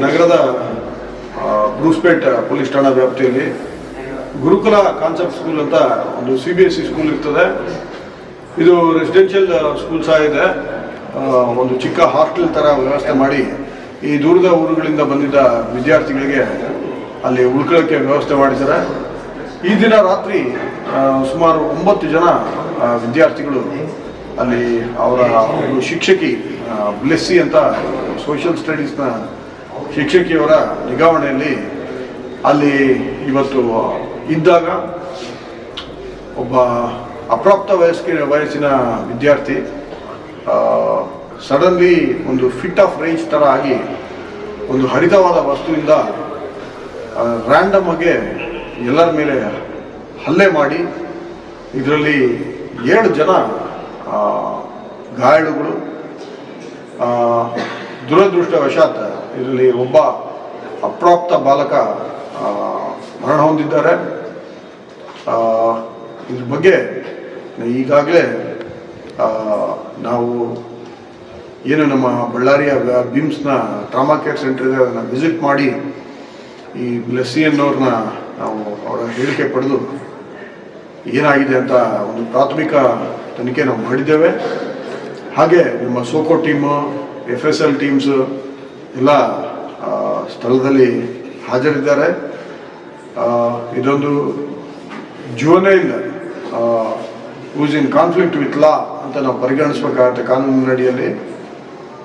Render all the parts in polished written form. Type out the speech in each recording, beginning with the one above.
ನಗರದ ಬ್ರೂಸ್ಪೇಟ್ ಪೊಲೀಸ್ ಠಾಣಾ ವ್ಯಾಪ್ತಿಯಲ್ಲಿ ಗುರುಕುಲ ಕಾನ್ಸೆಪ್ಟ್ ಸ್ಕೂಲ್ ಅಂತ ಒಂದು CBSE ಸ್ಕೂಲ್ ಇರ್ತದೆ. ಇದು ರೆಸಿಡೆನ್ಷಿಯಲ್ ಸ್ಕೂಲ್ ಸಹ ಇದೆ. ಒಂದು ಚಿಕ್ಕ ಹಾಸ್ಟೆಲ್ ಥರ ವ್ಯವಸ್ಥೆ ಮಾಡಿ ಈ ದೂರದ ಊರುಗಳಿಂದ ಬಂದಿದ್ದ ವಿದ್ಯಾರ್ಥಿಗಳಿಗೆ ಅಲ್ಲಿ ಉಳ್ಕೊಳ್ಳೋಕ್ಕೆ ವ್ಯವಸ್ಥೆ ಮಾಡಿದ್ದಾರೆ. ಈ ದಿನ ರಾತ್ರಿ ಸುಮಾರು 9 ಜನ ವಿದ್ಯಾರ್ಥಿಗಳು ಅಲ್ಲಿ ಅವರ ಒಂದು ಶಿಕ್ಷಕಿ ಬ್ಲೆಸ್ಸಿ ಅಂತ ಸೋಷಿಯಲ್ ಸ್ಟಡೀಸ್ನ ಶಿಕ್ಷಕಿಯವರ ನಿಗಾವಣೆಯಲ್ಲಿ ಅಲ್ಲಿ ಇವತ್ತು ಇದ್ದಾಗ ಒಬ್ಬ ಅಪ್ರಾಪ್ತ ವಯಸ್ಸಿನ ವಿದ್ಯಾರ್ಥಿ ಸಡನ್ಲಿ ಒಂದು ಫಿಟ್ ಆಫ್ ರೇಂಜ್ ಥರ ಆಗಿ ಒಂದು ಹರಿತವಾದ ವಸ್ತುವಿಂದ ರ್ಯಾಂಡಮ್ ಆಗಿ ಎಲ್ಲರ ಮೇಲೆ ಹಲ್ಲೆ ಮಾಡಿ ಇದರಲ್ಲಿ 7 ಜನ ಗಾಯಾಳುಗಳು. ದುರದೃಷ್ಟವಶಾತ್ ಇದರಲ್ಲಿ ಒಬ್ಬ ಅಪ್ರಾಪ್ತ ಬಾಲಕ ಮರಣ ಹೊಂದಿದ್ದಾರೆ. ಇದ್ರ ಬಗ್ಗೆ ಈಗಾಗಲೇ ನಾವು ಏನು ನಮ್ಮ ಬಳ್ಳಾರಿಯ ಬಿಮ್ಸ್ನ ಟ್ರಾಮಾ ಕೇರ್ ಸೆಂಟರ್ಗೆ ಅದನ್ನು ವಿಸಿಟ್ ಮಾಡಿ ಈ ಬ್ಲೆಸ್ಸಿ ಅನ್ನೋರನ್ನ ನಾವು ಅವರ ಹೇಳಿಕೆ ಪಡೆದು ಏನಾಗಿದೆ ಅಂತ ಒಂದು ಪ್ರಾಥಮಿಕ ತನಿಖೆ ನಾವು ಮಾಡಿದ್ದೇವೆ. ಹಾಗೆ ನಮ್ಮ ಸೋಕೋ ಟೀಮು, FSL ಟೀಮ್ಸು ಎಲ್ಲ ಸ್ಥಳದಲ್ಲಿ ಹಾಜರಿದ್ದಾರೆ. ಇದೊಂದು juvenile who's in conflict with law ಅಂತ ನಾವು ಪರಿಗಣಿಸಬೇಕಾಗುತ್ತೆ ಕಾನೂನಿನಡಿಯಲ್ಲಿ.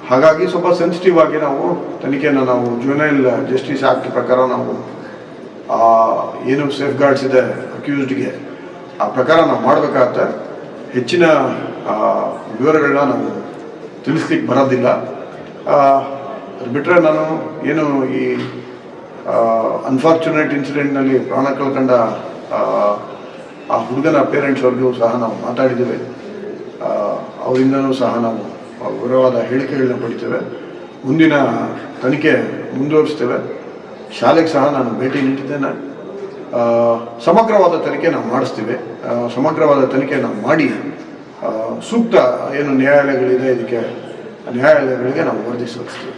ಹಾಗಾಗಿ ಸ್ವಲ್ಪ ಸೆನ್ಸಿಟಿವ್ ಆಗಿ ನಾವು ತನಿಖೆಯನ್ನು ನಾವು ಜುವೆನೈಲ್ ಜಸ್ಟಿಸ್ ಆ್ಯಕ್ಟ್ ಪ್ರಕಾರ ನಾವು ಏನು ಸೇಫ್ ಗಾರ್ಡ್ಸ್ ಇದೆ ಅಕ್ಯೂಸ್ಡ್ಗೆ ಆ ಪ್ರಕಾರ ನಾವು ಮಾಡಬೇಕಾಗತ್ತೆ. ಹೆಚ್ಚಿನ ವಿವರಗಳನ್ನ ನಾವು ತಿಳಿಸ್ಲಿಕ್ಕೆ ಬರೋದಿಲ್ಲ. ಬಿಟ್ಟರೆ ನಾನು ಏನು ಈ ಅನ್ಫಾರ್ಚುನೇಟ್ ಇನ್ಸಿಡೆಂಟ್ನಲ್ಲಿ ಪ್ರಾಣ ಕಳ್ಕೊಂಡ ಆ ಹುಡುಗನ ಪೇರೆಂಟ್ಸ್ವರೆಗೂ ಸಹ ನಾವು ಮಾತಾಡಿದ್ದೇವೆ. ಅವರಿಂದನೂ ಸಹ ನಾವು ವಿವರವಾದ ಹೇಳಿಕೆಗಳನ್ನ ಪಡಿತೇವೆ. ಮುಂದಿನ ತನಿಖೆ ಮುಂದುವರಿಸ್ತೇವೆ. ಶಾಲೆಗೆ ಸಹ ನಾನು ಭೇಟಿ ನೀಡಿದ್ದೇನೆ. ಸಮಗ್ರವಾದ ತನಿಖೆ ನಾವು ಮಾಡಿಸ್ತೀವಿ. ಸಮಗ್ರವಾದ ತನಿಖೆ ನಾವು ಮಾಡಿ ಸೂಕ್ತ ಏನು ನ್ಯಾಯಾಲಯಗಳಿದೆ ಇದಕ್ಕೆ ನ್ಯಾಯಾಲಯಗಳಿಗೆ ನಾವು ವರದಿ ಸಲ್ಲಿಸ್ತೀವಿ.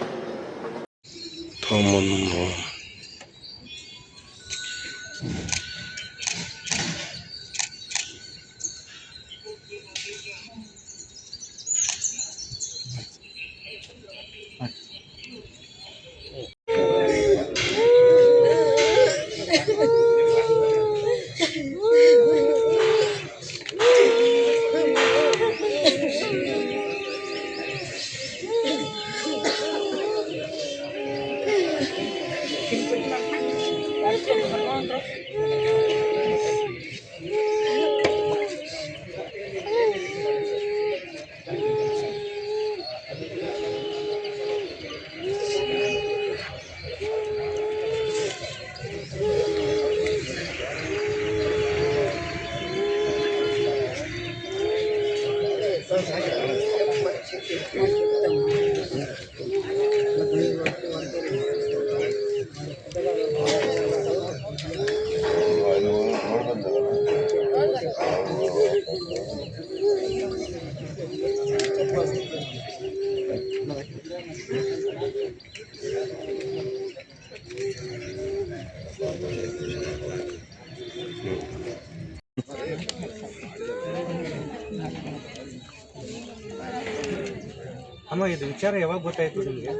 ಅಮ್ಮ ಇದು ವಿಚಾರ ಯಾವಾಗ ಗೊತ್ತಾಯ್ತು ನಿಮಗೆ?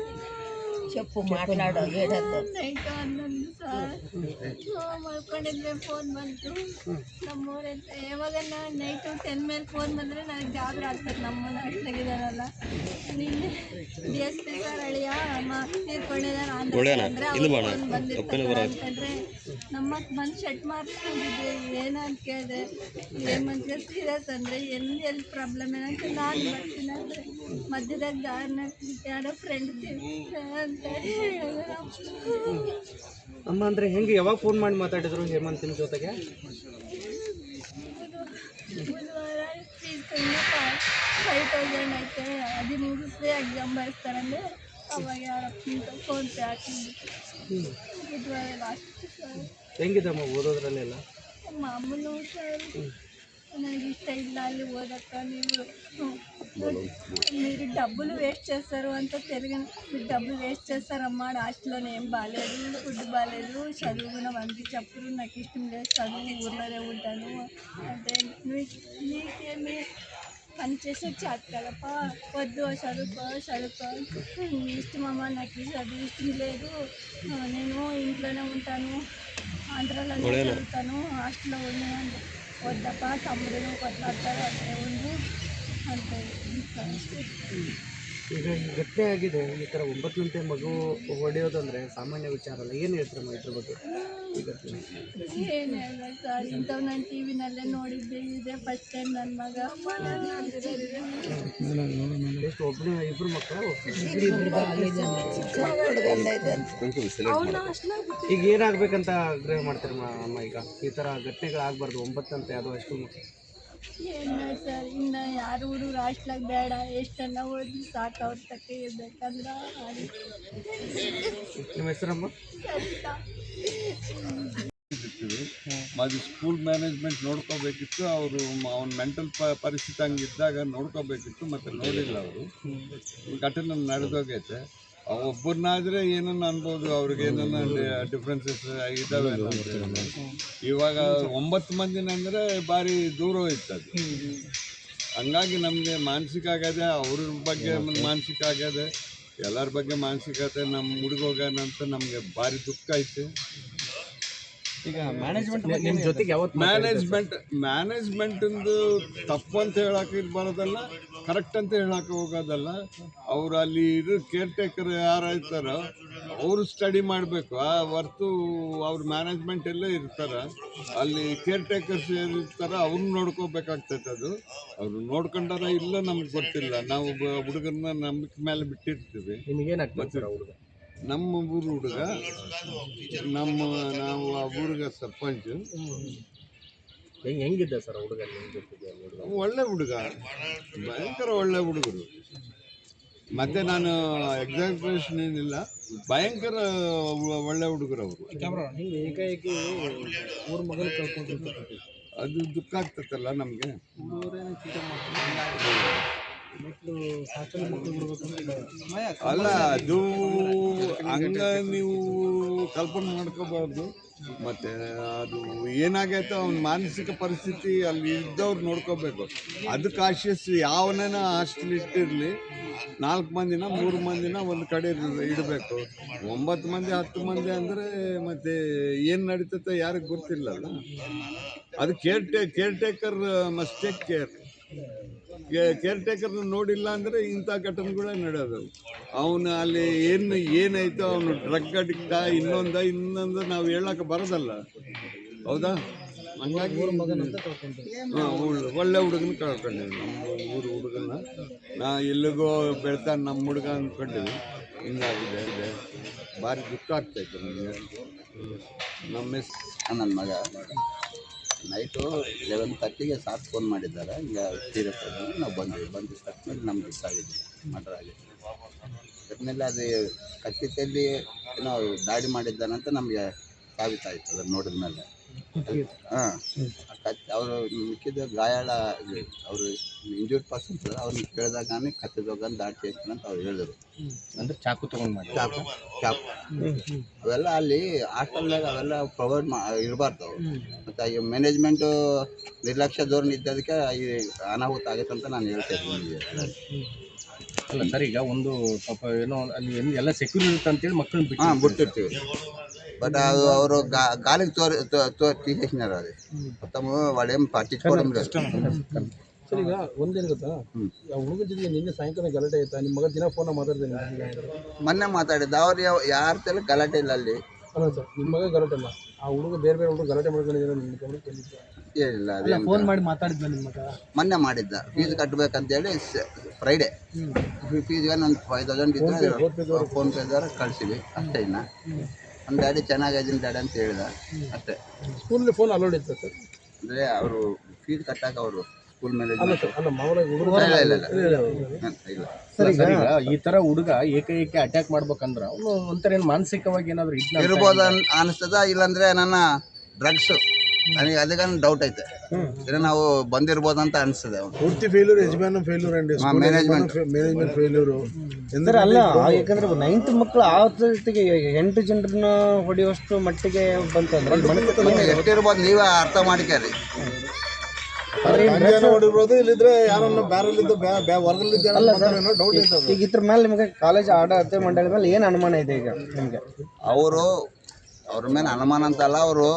చెప్పు మాట్లాడు ఏడతో ಮಾಡ್ಕೊಂಡಿದ್ರೆ ಫೋನ್ ಬಂತು. ನಮ್ಮೂರಿಂದ ಯಾವಾಗನ್ನ ನೈಟು 10 ಮೇಲೆ ಫೋನ್ ಬಂದರೆ ನನಗೆ ಗಾಬರಿ ಆಗ್ತದೆ. ನಮ್ಮನ್ನ ತೆಗಿದಾರಲ್ಲ ನಿನ್ನೆ DSP ಸರ್ ಅಳಿಯ ತೀರ್ಕೊಂಡಿದ್ದಾರೆ ಅಂದರೆ ಅವ್ರು ಫೋನ್ ಬಂದಿರ್ತಾರೆ ಅಂತಂದರೆ ನಮ್ಮಕ್ಕೆ ಬಂದು ಶೆಟ್ ಮಾಡಿಸ್ಕೊಂಡಿದ್ದೆ. ಏನಂತ ಕೇಳಿದೆ, ಏನು ಮಂತ್ಗೆ ಸೀರಿಯಸ್ ಅಂದರೆ ಎಲ್ಲಿ ಪ್ರಾಬ್ಲಮ್ ಏನಂತ ನಾನು ಬರ್ತೀನಿ ಅಂದರೆ ಮಧ್ಯದಾಗ ದಾರಿನಾಗ ಯಾರೋ ಫ್ರೆಂಡ್ ಅಂತ ಹೇಳಿದ್ರು. ಅಮ್ಮ ಅಂದರೆ ಹೆಂಗೆ ಯಾವಾಗ ಫೋನ್ ಮಾಡಿ ಮಾತಾಡಿದ್ರು ಹೇಮಂತ್ ನಿಮ್ಮ ಜೊತೆಗೆ? ಬುಧವಾರ ಫೀಸ್ ಕಮ್ಮಿ 5000 ಐತೆ, ಅದು ಮುಗಿಸ್ರೆ ಎಕ್ಸಾಮ್ ಬರೆಸ್ತಾರಂದ್ರೆ ಅವಾಗ ಯಾರಪ್ಪ ಫೋನ್ ಪೇ ಹಾಕಿದ್ಬಿಟ್ಟು ಬುಧವಾರ ಲಾಸ್ಟ್ ಸರ್. ಹೆಂಗಿದಮ್ಮ ಓದೋದ್ರಲ್ಲೆಲ್ಲ? ಮಾಮೂಲು ಸರ್, ನನಗಿಷ್ಟ ಇಲ್ಲ ಅಲ್ಲಿ ఓదక్క మీరు డబ్బులు వేస్ట్ చేస్తారు అంత తెలుగు మీరు డబ్బులు వేస్ట్ చేస్తారమ్మా హాస్టల్లోనే ఏం బాగాలేదు, ఫుడ్ బాగాలేదు, చదువు కూడా మంది చెప్పరు, నాకు ఇష్టం లేదు చదువు ఊర్లోనే ఉంటాను అంటే నీకేమి పని చేసే చేత కదప్ప, వద్దు చదువుకో నీ ఇష్టమమ్మా, నాకు చదువు ఇష్టం లేదు, నేను ఇంట్లోనే ఉంటాను, ఆంధ్రాలోనే చదువుతాను, హాస్టల్లో ఉన్నాను, వద్దప్ప తమ్ముడు కొట్లాడతారు అక్కడే ఉండు ಅಂತ ಈಗ ಈ ಘಟನೆ ಆಗಿದೆ, ಈ ಥರ 9 ಗಂಟೆ ಮಗು ಹೊಡೆಯೋದಂದರೆ ಸಾಮಾನ್ಯ ವಿಚಾರ ಅಲ್ಲ. ಏನು ಹೇಳ್ತೀರಮ್ಮ ಇದ್ರ ಬಗ್ಗೆ? ಈ ಘಟನೆ ಏನು ಹೇಳ ಸರ್, ಇಂಥವು ನಾನು ಟಿ ವಿನಲ್ಲೇ ನೋಡಿದ್ದೆ, ಇದೇ ಫಸ್ಟ್ ಟೈಮ್ ನನ್ನ ಮಗ ಎಷ್ಟು ಒಬ್ಬನೇ ಇಬ್ಬರು ಮಕ್ಕಳು? ಈಗ ಏನಾಗಬೇಕಂತ ಆಗ್ರಹ ಮಾಡ್ತೀರಮ್ಮ ಅಮ್ಮ? ಈಗ ಈ ಥರ ಘಟನೆಗಳಾಗಬಾರ್ದು, 9 ಗಂಟೆ ಅದು ಅಷ್ಟು ಏನು ಸರ್, ಇನ್ನು ಯಾರು ಹುಡುಗರು ಹಾಸ್ಟ್ಲಾಗ ಬೇಡ, ಎಷ್ಟೆಲ್ಲ ಓದಿ ಸಾಕು, ಅವ್ರ ತಕ್ಕ ಇರ್ಬೇಕಂದ್ರೆ ನಿಮ್ಮ ಹೆಸರಮ್ಮ? ಅದು ಸ್ಕೂಲ್ ಮ್ಯಾನೇಜ್ಮೆಂಟ್ ನೋಡ್ಕೋಬೇಕಿತ್ತು, ಅವರು ಅವ್ನ ಮೆಂಟಲ್ ಪರಿಸ್ಥಿತಿ ಹಂಗಿದ್ದಾಗ ನೋಡ್ಕೋಬೇಕಿತ್ತು, ಮತ್ತು ನೋಡಿಲ್ಲ ಅವರು. ಘಟನೆ ನಡೆದೋಗೈತೆ. ಒಬ್ಬರನ್ನಾದರೆ ಏನನ್ನ ಅನ್ಬೋದು, ಅವ್ರಿಗೆ ಏನನ್ನ ಡಿಫ್ರೆನ್ಸಸ್ ಇದ್ದಾವೆ ಅಂತ. ಇವಾಗ 9 ಮಂದಿನ ಅಂದರೆ ಭಾರಿ ದೂರ ಹೋಯ್ತು ಅದು. ಹಂಗಾಗಿ ನಮಗೆ ಮಾನಸಿಕ ಆಗ್ಯದೆ, ಅವ್ರ ಬಗ್ಗೆ ಮಾನಸಿಕ ಆಗ್ಯದೆ, ಎಲ್ಲರ ಬಗ್ಗೆ ಮಾನಸಿಕತೆ. ನಮ್ಮ ಹುಡುಗೋಗ್ಯಾನಂತ ನಮಗೆ ಭಾರಿ ದುಃಖ ಐತೆ. ಈಗ ಮ್ಯಾನೇಜ್ಮೆಂಟ್ ನಿಮ್ಮ ಜೊತೆಗೆ ಯಾವತ್ತು ಮ್ಯಾನೇಜ್ಮೆಂಟಿಂದು ತಪ್ಪು ಅಂತ ಹೇಳಕ್ಕೆ ಇರಬಾರ್ದಲ್ಲ, ಕರೆಕ್ಟ್ ಅಂತ ಹೇಳಕ್ಕೆ ಹೋಗೋದಲ್ಲ. ಅವರು ಅಲ್ಲಿ ಇರೋ ಕೇರ್ ಟೇಕರ್ ಯಾರು ಇರ್ತಾರೋ ಅವರು ಸ್ಟಡಿ ಮಾಡಬೇಕು. ಆ ಹೊರ್ತು ಅವ್ರ ಮ್ಯಾನೇಜ್ಮೆಂಟ್ ಎಲ್ಲ ಇರ್ತಾರೆ, ಅಲ್ಲಿ ಕೇರ್ ಟೇಕರ್ಸ್ ಏನಿರ್ತಾರೋ ಅವ್ರನ್ನ ನೋಡ್ಕೋಬೇಕಾಗ್ತೈತೆ. ಅದು ಅವರು ನೋಡ್ಕೊಂಡಾರ ಇಲ್ಲ ನಮ್ಗೆ ಗೊತ್ತಿಲ್ಲ. ನಾವು ಹುಡುಗರನ್ನ ನಂಬಿಕೆ ಮೇಲೆ ಬಿಟ್ಟಿರ್ತೀವಿ. ನಿಮಗೇನಾಗ್ತದೆ ಹುಡುಗ? ನಮ್ಮ ಊರು ಹುಡುಗ, ನಾವು ಆ ಊರಿಗೆ ಸರ್ಪಂಚ್. ಹೆಂಗಿದ್ದೆ ಸರ್ ಹುಡುಗ ನಿಮ್ಮ ಜೊತೆಗೆ? ಒಳ್ಳೆ ಹುಡುಗ, ಭಯಂಕರ ಒಳ್ಳೆ ಹುಡುಗರು. ಮತ್ತೆ ನಾನು ಎಕ್ಸಾಕ್ರೇಷನ್ ಏನಿಲ್ಲ, ಭಯಂಕರ ಒಳ್ಳೆ ಹುಡುಗರು ಅವರು. ಹಿಂಗೆ ಏಕಾಏಕಿ ಊರ ಮಗನ ಕಳ್ಕೊಂಡಿರ್ತಾರೆ, ಅದು ದುಃಖ ಆಗ್ತೈತಲ್ಲ ನಮಗೆ. ಅಲ್ಲ, ಅದು ಹಂಗ ನೀವು ಕಲ್ಪನೆ ಮಾಡ್ಕೋಬಾರ್ದು. ಮತ್ತು ಅದು ಏನಾಗೈತೆ ಅವ್ನ ಮಾನಸಿಕ ಪರಿಸ್ಥಿತಿ ಅಲ್ಲಿ ಇದ್ದವ್ರು ನೋಡ್ಕೋಬೇಕು. ಅದಕ್ಕೆ ಆಶಿಸ್ ಯಾವನೇನ ಹಾಸ್ಟೆಲ್ ಇಟ್ಟಿರಲಿ, 4 ಮಂದಿನ 3 ಮಂದಿನ ಒಂದು ಕಡೆ ಇಡಬೇಕು. 9 ಮಂದಿ 10 ಮಂದಿ ಅಂದರೆ ಮತ್ತೆ ಏನು ನಡೀತೈತೆ ಯಾರಿಗೆ ಗೊತ್ತಿಲ್ಲಲ್ಲ. ಅದು caretaker must take care. ಕೇರ್ ಟೇಕರ್ನ ನೋಡಿಲ್ಲ ಅಂದರೆ ಇಂಥ ಘಟನೆಗಳೇ ನಡೆಯೋದು. ಅವನು ಅಲ್ಲಿ ಏನೈತೋ ಅವನು ಡ್ರಗ್ ಅಡಿಕ್ಟ, ಇನ್ನೊಂದು ನಾವು ಹೇಳಕ್ಕೆ ಬರೋದಲ್ಲ, ಹೌದಾ? ಹಂಗಾಗಿ ಒಳ್ಳೆ ಹುಡುಗನ ಕಳ್ಕೊಂಡಿವಿ. ನಮ್ಮ ಊರು ಹುಡುಗನ ನಾ ಎಲ್ಲಿಗೋ ಬೆಳ್ತಾನೆ ನಮ್ಮ ಹುಡುಗ ಅಂದ್ಕೊಂಡಿವಿ. ಹಿಂಗಾಗಿದೆ, ಭಾರಿ ದುಃಖ ಆಗ್ತಾಯಿತ್ತು ನಮಗೆ. ನನ್ನ ಮಗ ನೈಟು 11:30ಗೆ ಸಾರ್ ಫೋನ್ ಮಾಡಿದ್ದಾರೆ, ಹಿಂಗೆ ಸೀರಿಯಸ್ ಆಗಿ ನಾವು ಬಂದು ತಕ್ಷಣ ನಮ್ಗೆ ಗೊತ್ತಾಗಿದ್ವಿ ಮರ್ಡರ್ ಆಗಿದೆ. ಅದಾದಮೇಲೆ ಅದು ಕತ್ತಿತಲ್ಲಿ ಏನೋ ದಾಳಿ ಮಾಡಿದ್ದಾನಂತ ನಮಗೆ ಸಾಬೀತಾಯಿತು ಅದನ್ನು ನೋಡಿದ ಮೇಲೆ. ಹಾಂ, ಅವರು ಮಿಕ್ಕಿದ ಗಾಯಾಳ ಅವರು ಇಂಜೂರ್ಡ್ ಪರ್ಸನ್ಸ್ ಅವ್ರನ್ನ ಕೇಳಿದಾಗ ನಾನು ಕತ್ತಿದೋಗಂದು ದಾಳಿ చేಸ್ತೀನಿ ಅಂತ ಅವ್ರು ಹೇಳಿದ್ರು. ಅಂದರೆ ಚಾಕು ತೊಗೊಂಡು ಮಾಡಿ ಚಾಕು ಅವೆಲ್ಲ ಅಲ್ಲಿ ಹಾಸ್ಟೆಲ್ನಾಗ ಅವೆಲ್ಲ ಪ್ರೊವೈಡ್ ಇರಬಾರ್ದು ಅವು. ಮತ್ತು ಈ ಮ್ಯಾನೇಜ್ಮೆಂಟು ನಿರ್ಲಕ್ಷ್ಯ ಧೋರಣೆ ಇದ್ದದಕ್ಕೆ ಈ ಅನಾಹುತ ಆಗೈತೆ ಅಂತ ನಾನು ಹೇಳ್ತಾ ಇದ್ದೀನಿ. ಅಲ್ಲ ಸರ್, ಈಗ ಒಂದು ಪಾಪ ಏನೋ ಅಲ್ಲಿ ಎಲ್ಲ ಸೆಕ್ಯೂರ್ ಇರುತ್ತೆ ಅಂತೇಳಿ ಮಕ್ಕಳನ್ನ ಬಿಟ್ಟು ಬಿಟ್ಟಿರ್ತೀವಿ. బట్ ಅವರು గాలికి తీసేసినారు. అది మొత్తం వాళ్ళు ఏం పట్టించుకోవడం లేదు. ಸರ್, ಈಗ ಒಂದೇನು ಗೊತ್ತಾ, ಹುಡುಗ ಜೊತೆಗೆ ನಿನ್ನೆ ಸಾಯಂಕಾಲ ಗಲಾಟೆ ಆಯ್ತಾ? ನಿಮ್ಮ ಮಗ ದಿನ ಫೋನ್ ಮಾತಾಡ್ತೇನೆ, ಮೊನ್ನೆ ಮಾತಾಡಿದ್ದ. ಅವ್ರು ಯಾರ ತಲೆ ಗಲಾಟೆ ಇಲ್ಲ ಅಲ್ಲಿ. ಅಲ್ಲ ಸರ್, ನಿಮ್ಮ ಮಗ ಗಲಾಟೆ ಇಲ್ಲ, ಆ ಹುಡುಗ ಬೇರೆ ಹುಡುಗ ಗಲಾಟೆ ಮಾಡ್ಕೊಂಡಿದ್ದಾರೆ ನಿಮ್ಮ ಗಮನಕ್ಕೆ ಏನಿಲ್ಲ. ಅದೇ ಫೋನ್ ಮಾಡಿ ಮಾತಾಡಿದ್ದ ನಿಮ್ಮ ಮಗ? ಮೊನ್ನೆ ಮಾಡಿದ್ದ, ಫೀಸ್ ಕಟ್ಟಬೇಕಂತೇಳಿ. ಫ್ರೈಡೇ ಫೀಸ್ಗೆ ನಾನು 5000 ಇದ್ದರೆ ಫೋನ್ ಪೇ ದ್ವಾರ ಕಳಿಸಿವಿ ಅಷ್ಟೇ. ಇನ್ನು ನಮ್ಮ ಡ್ಯಾಡಿ ಚೆನ್ನಾಗಿದ್ದೀನಿ ಡ್ಯಾಡಿ ಅಂತ ಹೇಳಿದ ಅಷ್ಟೇ. ಸ್ಕೂಲಲ್ಲಿ ಫೋನ್ ಅಲೋಡ್ ಇತ್ತು ಸರ್? ಅಂದರೆ ಅವರು ಫೀಸ್ ಕಟ್ಟಾಕ ಅವರು ಸ್ಕೂಲ್ ಮೇಲೆ ಅಲ್ಲ ಮಾಮೂಲಾಗಿ ಇಲ್ಲ. ಸರ್ ಈಗ ಈ ತರ ಹುಡುಗ ಏಕೈಕೆ ಅಟ್ಯಾಕ್ ಮಾಡ್ಬೇಕಂದ್ರ ಅವನು ಒಂಥರ ಏನು ಮಾನಸಿಕವಾಗಿ ಏನಾದ್ರು ಇರ್ಬೋದು ಅನಿಸ್ತದ, ಇಲ್ಲಾಂದ್ರೆ ನನ್ನ ಡ್ರಗ್ಸ್ ನನಗೆ ಅದಕ್ಕೆ ಡೌಟ್ ಐತೆ. ಏನೋ ನಾವು ಬಂದಿರ್ಬೋದು ಅಂತ ಅನಿಸ್ತದೆ. ಅವನು ಪೂರ್ತಿ ಫೇಲ್ಯೂರ್, ಯಜಮಾನ failure and management failure. Sir ಅಲ್ಲ, ಯಾಕಂದ್ರೆ 9th ಮಕ್ಕಳು ಆ ಹೊತ್ತಿಗೆ 8 ಜನರನ್ನ ಹೊಡೆಯುವಷ್ಟು ಮಟ್ಟಿಗೆ ಬಂತಂದ್ರೆ ಎಷ್ಟಿರ್ಬೋದು ನೀವೇ ಅರ್ಥ ಮಾಡ್ಕ್ಯಾರಿ. ನೋಡಿರ್ಬೋದು, ಇಲ್ಲಿದ್ರೆ ಯಾರನ್ನ ಬ್ಯಾರಲ್ಲಿದ್ದ ಹೊರಗಲ್ಲಿದ್ದ ಡೌಟ್ ಐತೆ. ಈಗ ಇದ್ರ ಮೇಲೆ ನಿಮಗೆ ಕಾಲೇಜ್ ಆಡಳಿತ ಮಂಡಳಿ ಮೇಲೆ ಏನು ಅನುಮಾನ ಇದೆ ಈಗ ನಿಮಗೆ? ಅವರು ಅವ್ರ ಮೇಲೆ ಅನುಮಾನ ಅಂತಲ್ಲ, ಅವರು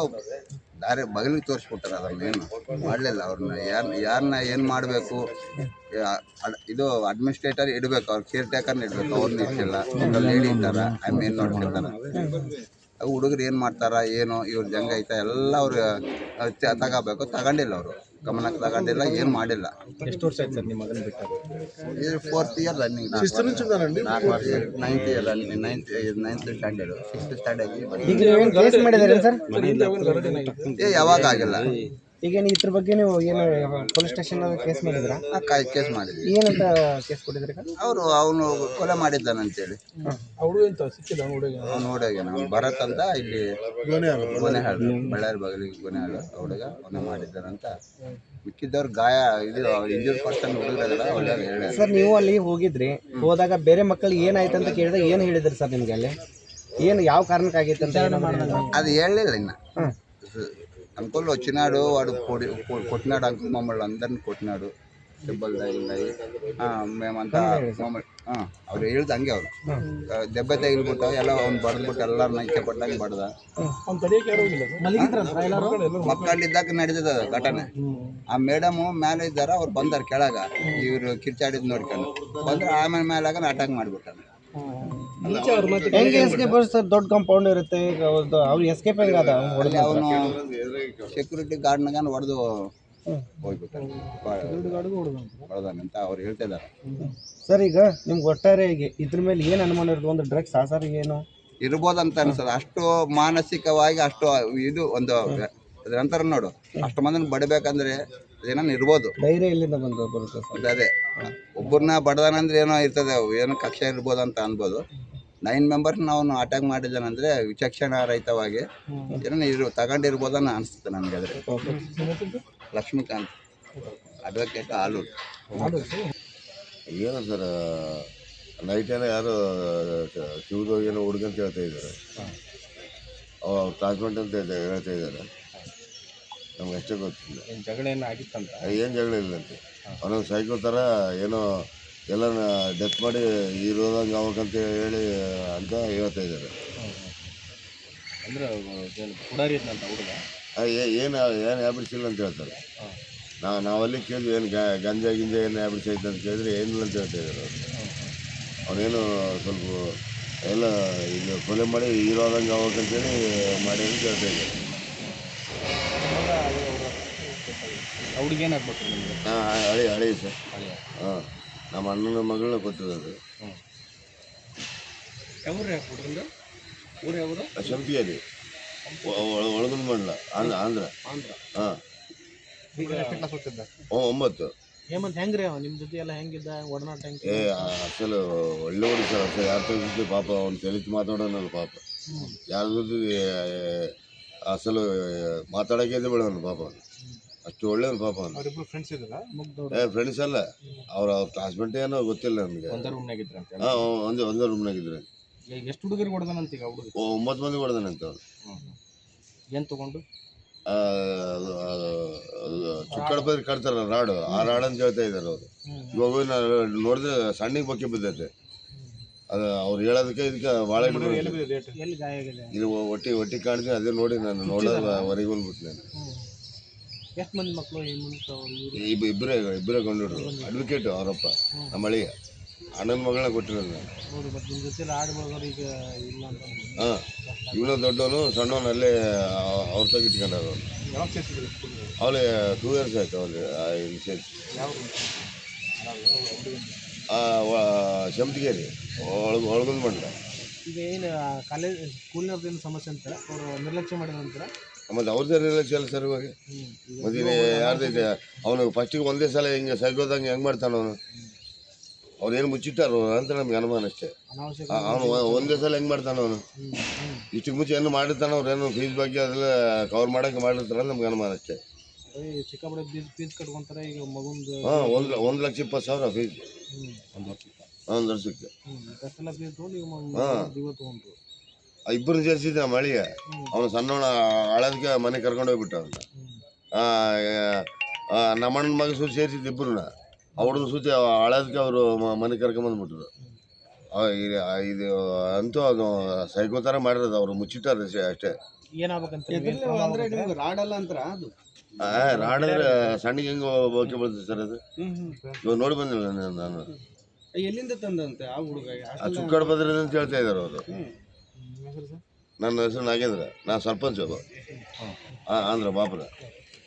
ದಾರಿ ಬಗಲಿಗೆ ತೋರಿಸ್ಬಿಟ್ಟಾರೆ. ಅದನ್ನೇನು ಮಾಡಲಿಲ್ಲ. ಅವ್ರನ್ನ ಯಾರನ್ನ ಏನು ಮಾಡಬೇಕು, ಇದು ಅಡ್ಮಿನಿಸ್ಟ್ರೇಟರ್ ಇಡಬೇಕು, ಅವ್ರು ಕೇರ್ ಟೇಕರ್ನ ಇಡಬೇಕು, ಅವ್ರನ್ನ ಇಟ್ಟಿಲ್ಲ. ಲೇಡಿ ಇದ್ದಾರೆ, ಏನು ನೋಡ್ತಿರ್ತಾರೆ. ಹುಡುಗರು ಏನು ಮಾಡ್ತಾರ ಏನು ಇವ್ರ ಜಂಗ ಐತೆ ಎಲ್ಲ ಅವ್ರು ತಗೋಬೇಕು. ತಗೊಂಡಿಲ್ಲ, ಅವರು ಗಮನಕ್ಕೆ ತಗೊಂಡಿಲ್ಲ, ಏನು ಮಾಡಿಲ್ಲ. ಎಷ್ಟು ವರ್ಷ ಆಯ್ತು ಸರ್ ನಿಮ್ಮ ಮಗನ ಬಿಟ್ಟು? ಇದು 4th year running, 9th standard, 6th standard. ಈಗ ನೀವೇನು ಕೇಸ್ ಮಾಡಿದ್ದೀರಾ ಸರ್? ಯಾವಾಗ ಆಗಿಲ್ಲ. ಈಗ ಇದ್ರ ಬಗ್ಗೆ ನೀವು ಏನು ಪೊಲೀಸ್ ಸ್ಟೇಷನ್ ಕೇಸ್ ಮಾಡಿದ್ರಾ? ಕೇಸ್ ಮಾಡಿದ್ವಿ. ಏನಂತ ಕೇಸ್ ಕೊಟ್ಟಿದ್ರಿ? ಅವನು ಕೊಲೆ ಮಾಡಿದ್ದಾನಂತೇಳಿ. ಅವಳು ಎಂತ ಸಿಕ್ಕಿಲ್ಲ ಅವ್ನು ಹುಡುಗನ ಅವ್ನು ಭರತ್ ಅಂತ ಇಲ್ಲಿ ಗೊನೆಹಾಳು, ಬಳ್ಳಾರಿ ಬಗಲಿಗೆ ಗೊನೆಹಾಳು ಹುಡುಗ ಅವನೇ ಮಾಡಿದ್ದಾನಂತ. ಮಿಕ್ಕಿದ್ದವ್ರು ಗಾಯ ಇದು ಇಂಜೂರ್ ಪರ್ಸನ್ ಹುಡುಗರಲ್ಲ ಒಳ್ಳೆ ಹೇಳಿ. ಸರ್ ನೀವು ಅಲ್ಲಿ ಹೋಗಿದ್ರಿ, ಹೋದಾಗ ಬೇರೆ ಮಕ್ಕಳಿಗೆ ಏನಾಯ್ತು ಅಂತ ಕೇಳಿದಾಗ ಏನು ಹೇಳಿದ್ರಿ ಸರ್ ನಿಮ್ಗೆ? ಅಲ್ಲಿ ಏನು ಯಾವ ಕಾರಣಕ್ಕಾಗೈತೆ ಅಂತ ಅದು ಹೇಳಲಿಲ್ಲ. ఇన్న అంకుల్ వచ్చినాడు, వాడు కొట్టినాడు అంకుల్ మమ్మల్ని అందరిని కొట్టినాడు, దెబ్బలు తగిలినాయి, మేమంతా ಅವ್ರು ಹೇಳ್ದು ಹಂಗೆ. ಅವರು ದೆಬ್ಬ ತಗಿಲ್ಬಿಟ್ಟು ಎಲ್ಲ ಅವ್ನು ಬಡ್ದ್ಬಿಟ್ಟು ಎಲ್ಲರೂ ನೈಕ್ಯಪಟ್ಟಂಗೆ ಬಡ್ದ. ಮಕ್ಕಳಿದ್ದಾಗ ನಡೀತದ ಘಟನೆ. ಆ ಮೇಡಮು ಮೇಲೆ ಇದ್ದಾರ, ಅವ್ರು ಬಂದಾರ ಕೆಳಗ, ಇವರು ಕಿರ್ಚಾಡಿದ್ ನೋಡ್ಕೊಂಡು ಬಂದ್ರೆ ಆಮೇಲೆ ಮೇಲಾಗ ಅಟ್ಯಾಕ್ ಮಾಡಿಬಿಟ್ಟಾನೆ. ಹೆಂಗೆ ಎಸ್ಕೇಪ್ ಸರ್? ದೊಡ್ಡ ಕಾಂಪೌಂಡ್ ಇರುತ್ತೆ, ಅವ್ರು ಎಸ್ಕೇಪ್ ಹೆಂಗೆ ಅದ? ಅವನು ಸೆಕ್ಯೂರಿಟಿ ಗಾರ್ಡ್ನಾಗ ಹೊಡೆದು ಹೋಗ್ಬಿಟ್ಟಾನೆ, ಹೊಡೆದಾನಂತ ಅವ್ರು ಹೇಳ್ತಿದ್ದಾರೆ. ಸರ್ ಈಗ ನಿಮ್ಗೆ ಒಟ್ಟಾರೆಯಾಗಿ ಇದ್ರ ಮೇಲೆ ಏನು ಅನುಮಾನ ಇರೋದು? ಒಂದು ಡ್ರಗ್ಸ್ ಆಸರ್ ಏನು ಇರ್ಬೋದಂತ ಅನ್ಸದ. ಅಷ್ಟು ಮಾನಸಿಕವಾಗಿ ಅಷ್ಟು ಇದು ಒಂದು ನಂತರ ನೋಡು, ಅಷ್ಟು ಮಂದಿನ ಬಡಬೇಕಂದ್ರೆ ಏನೋ ಇರ್ಬೋದು. ಧೈರ್ಯ ಇಲ್ಲಿಂದ ಬರುತ್ತೆ ಸರ್. ಅದೇ ಒಬ್ಬರನ್ನ ಬಡ್ದಾನಂದ್ರೆ ಏನೋ ಇರ್ತದೆ, ಏನೋ ಕಕ್ಷ ಇರ್ಬೋದು ಅಂತ ಅನ್ಬೋದು. 9 ಮೆಂಬರ್ಸ್ನ ಅವನು ಅಟ್ಯಾಕ್ ಮಾಡಿದ್ದಾನಂದ್ರೆ ವಿಚಕ್ಷಣ ರಹಿತವಾಗಿ ಏನೋ ತಗೊಂಡಿರ್ಬೋದನ್ನ ಅನಿಸುತ್ತೆ ನನಗೆ. ಆದರೆ ಲಕ್ಷ್ಮೀಕಾಂತ್, ಅಡ್ವೊಕೇಟ್, ಆಲೂರು. ಏನೋ ಸರ್, ನೈಟೇನೋ ಯಾರು ಕಿವ್ದು ಏನೋ ಹುಡುಗಂತ ಹೇಳ್ತಾ ಇದ್ದಾರೆ, ಅವ್ರ ಕ್ಲಾಸ್ಮೇಟ್ ಅಂತ ಹೇಳ್ತಾ ಇದ್ದಾರೆ. ನಮ್ಗೆ ಅಷ್ಟೇ ಗೊತ್ತಿಲ್ಲ. ಜಗಳ ಏನು ಆಗಿತ್ತಂತ? ಏನು ಜಗಳ ಇಲ್ಲಂತೆ. ಅವನೊಂದು ಸೈಕಲ್ ಥರ ಏನೋ ಎಲ್ಲ ಡೆತ್ ಮಾಡಿ ಇರೋದಂಗೆ ಅವಾಗಂತ ಹೇಳಿ ಅಂತ ಹೇಳ್ತಾ ಇದ್ದಾರೆ. ಅಂದ್ರೆ ಪುಡಾರಿ ಇದ್ನಂತ ಹುಡುಗ ಏನು ಹ್ಯಾಬಿಟ್ಸ್ ಇಲ್ಲ ಅಂತ ಹೇಳ್ತಾರೆ. ನಾವಲ್ಲಿ ಕೇಳಿದ್ವಿ, ಏನು ಗಂಜಾ ಗಿಂಜಾ ಏನು ಹ್ಯಾಬಿಟ್ಸ್ ಐತೆ ಅಂತ ಕೇಳಿದ್ರೆ ಏನಿಲ್ಲ ಅಂತ ಹೇಳ್ತಾ ಇದ್ದಾರೆ. ಅವನೇನು ಸ್ವಲ್ಪ ಎಲ್ಲ ಈಗ ಕೊಲೆ ಮಾಡಿ ಇರೋದಂಗೆ ಅವಾಗಂತೇಳಿ ಮಾಡಿ ಅಂತ ಹೇಳ್ತಾ ಇದ್ದಾರೆ. ಹುಡುಗ ಏನಾಗ್ಬೇಕು ನಿಮಗೆ? ಹಳೆ ಸರ್. ನಮ್ಮ ಅಣ್ಣನ ಮಗಳನ್ನ ಗೊತ್ತದ. ಊರು ಯಾವುದು? ಶಂಪಿಯಲ್ಲಿ ಒಳಗೊಂದು ಮಂಡಲ, ಆಂಧ್ರ. ಹಾಂ, 9. ಹೆಂಗ್ರಿ ನಿಮ್ಮ ಜೊತೆ ಎಲ್ಲ ಹೆಂಗಿದ್ದ ಒಡನಾಟ? ಅಸಲು ಒಳ್ಳೆ ಹುಡುಗ ಸರ್. ಅಸಲು ಯಾರ ಜೊತೆ ಪಾಪ ಅವ್ನು ತೆಲಿತು ಮಾತಾಡೋನಲ್ಲ ಪಾಪ. ಯಾರ ಜೊತೆ ಅಸಲು ಮಾತಾಡೋಕೆ ಬಿಡೋನು ಪಾಪ. ಅಷ್ಟು ಒಳ್ಳೆಯವನು ಪಾಪ ಅವನು. ಫ್ರೆಂಡ್ಸ್ ಅಲ್ಲ, ಅವ್ರ ಕ್ಲಾಸ್ಮೇಟ್ ಏನೋ ಗೊತ್ತಿಲ್ಲ ನಮಗೆ. ಒಂದೇ ರೂಮ್ನಾಗಿದ್ರೆ ಅಂತ? ಹಾಂ, ಒಂದೇ ರೂಮ್ನಾಗಿದ್ರೆ. ಎಷ್ಟು ಹುಡುಗರಿಗೆ ಹೊಡೆದಾನಂತ ಈಗ ಹುಡುಗ? 9 ಮಂದಿ ಹೊಡೆದಾನಂತ ಅವನು. ಏನು ತೊಗೊಂಡು? ಚುಕ್ಕಡಪಲ್ಲಿ ಕಟ್ತಾರಲ್ಲ ರಾಡು, ಆ ರಾಡು ಅಂತ ಹೇಳ್ತಾ ಇದ್ದಾರೆ ಅವರು. ಇವಾಗ ನೋಡಿದ್ರೆ ಸಣ್ಣಿಗೆ ಬಕ್ಕೆ ಬಿದ್ದೈತೆ ಅದು. ಅವ್ರು ಹೇಳೋದಕ್ಕೆ ಇದಕ್ಕೆ ಭಾಳ ಇದು ಒಟ್ಟಿ ಕಾಣಿದೆ. ಅದೇ ನೋಡಿ ನಾನು ನೋಡೋದು ಹೊರಗೆ ಬಂದ್ಬಿಟ್ಟು ನಾನು. ಎಷ್ಟು ಮಂದಿ ಮಕ್ಕಳು? ಇಬ್ಬರೇ ಗೊಂಡಿಡ್ರು. ಅಡ್ವೊಕೇಟು ಅವರಪ್ಪ, ನಮ್ಮ ಅಳಿಯ ಅಣ್ಣನ ಮಗಳನ್ನ ಕೊಟ್ಟಿರೋದು ನಾನು. ಹಾಂ, ಇವನು ದೊಡ್ಡವನು, ಸಣ್ಣವನು ಅಲ್ಲೇ ಅವ್ರ ತಗ ಇಟ್ಕೊಂಡ. ಅವಳಿಗೆ 2 years ಆಯ್ತು. ಅವ್ರಿಗೆ ಇನ್ಸೆನ್ಸ್ ಶಂಪಿಗೇರಿ ಒಳಗೊಂದು ಮಂಡ. ಈಗ ಏನು ಕಾಲೇಜ್ ಸ್ಕೂಲ್ನವ್ರದ್ದು ಏನು ಸಮಸ್ಯೆ ಅಂತಾರೆ ಅವರು ನಿರ್ಲಕ್ಷ್ಯ ಮಾಡಿದ ಅಂತಾರೆ. ಮತ್ತು ಅವ್ರದ್ದೇ ರಿಲೇಷನ್ ಸರ್ ಇವಾಗ ಮದುವೆ ಯಾರ್ದೈತೆ ಅವನು ಫಸ್ಟಿಗೆ ಒಂದೇ ಸಲ ಹಿಂಗೆ ಸೈಕೋದಂಗೆ ಹೆಂಗೆ ಮಾಡ್ತಾನೆ ಅವನು. ಅವ್ರೇನು ಮುಚ್ಚಿಟ್ಟಾರು ಅಂತ ನಮ್ಗೆ ಅನುಮಾನ ಅಷ್ಟೇ. ಅವನು ಒಂದೇ ಸಲ ಹೆಂಗೆ ಮಾಡ್ತಾನೆ ಅವನು. ಇಷ್ಟಕ್ಕೆ ಮುಂಚೆ ಏನು ಮಾಡಿರ್ತಾನೆ ಅವ್ರೇನು ಫೀಸ್ ಬಗ್ಗೆ ಅದೆಲ್ಲ ಕವರ್ ಮಾಡೋಕ್ಕೆ ಮಾಡಿರ್ತಾರಲ್ಲ ನಮ್ಗೆ ಅನುಮಾನ ಅಷ್ಟೇ. ಸಿಕ್ಕಾಪಟ್ಟೆ ಫೀಸ್ ಕಟ್ಕೊಂತಾರೆ ಈಗ ಮಗುಂದು. ಹಾಂ 1,20,000 ಫೀಸ್ ಒಂದು ವರ್ಷಕ್ಕೆ. ಹಾಂ ಇಬ್ಬರು ಸೇರಿಸಿದ್ದೆ ನಮ್ಮ ಅಳಿಗೆ. ಅವನು ಸಣ್ಣವಣ ಹಳದಕ್ಕೆ ಮನೆ ಕರ್ಕೊಂಡು ಹೋಗ್ಬಿಟ್ಟ ಅವನ್ನ. ನಮ್ಮಣ್ಣನ ಮಗ ಸೂಚಿ ಸೇರಿಸಿದ್ದು ಇಬ್ಬರನ್ನ. ಅವ್ರದ್ದು ಸೂಚಿ ಹಳದಕ್ಕೆ ಅವರು ಮನೆ ಕರ್ಕೊಂಬಂದ್ಬಿಟ್ರು. ಇದು ಅಂತೂ ಅದು ಸೈಕೋ ಥರ ಮಾಡಿರೋದು. ಅವರು ಮುಚ್ಚಿಟ್ಟಾರೆ ಅಷ್ಟೇ. ಏನಾಗಬೇಕಂತ ರಾಡಲ್ಲ ಅಂತಾರ ಅದು. ರಾಡಿದ್ರೆ ಸಣ್ಣಗೆ ಹೆಂಗೆ ಬೋಕೆ ಬರ್ತದೆ ಸರ್ ಅದು. ಇವಾಗ ನೋಡಿ ಬಂದಿಲ್ಲ ನಾನು. ಎಲ್ಲಿಂದ ತಂದಂತೆ ಆ ಹುಡುಗ? ಚುಕ್ಕಾಡು ಬದ್ರಿ ಅಂತ ಹೇಳ್ತಾ ಇದ್ದಾರೆ ಅವರು. ನನ್ನ ಹೆಸರು ನಾಗೇಂದ್ರ. ನಾನು ಸರ್ಪಂಚ್ ಆಂಧ್ರ ಬಾಪುರ.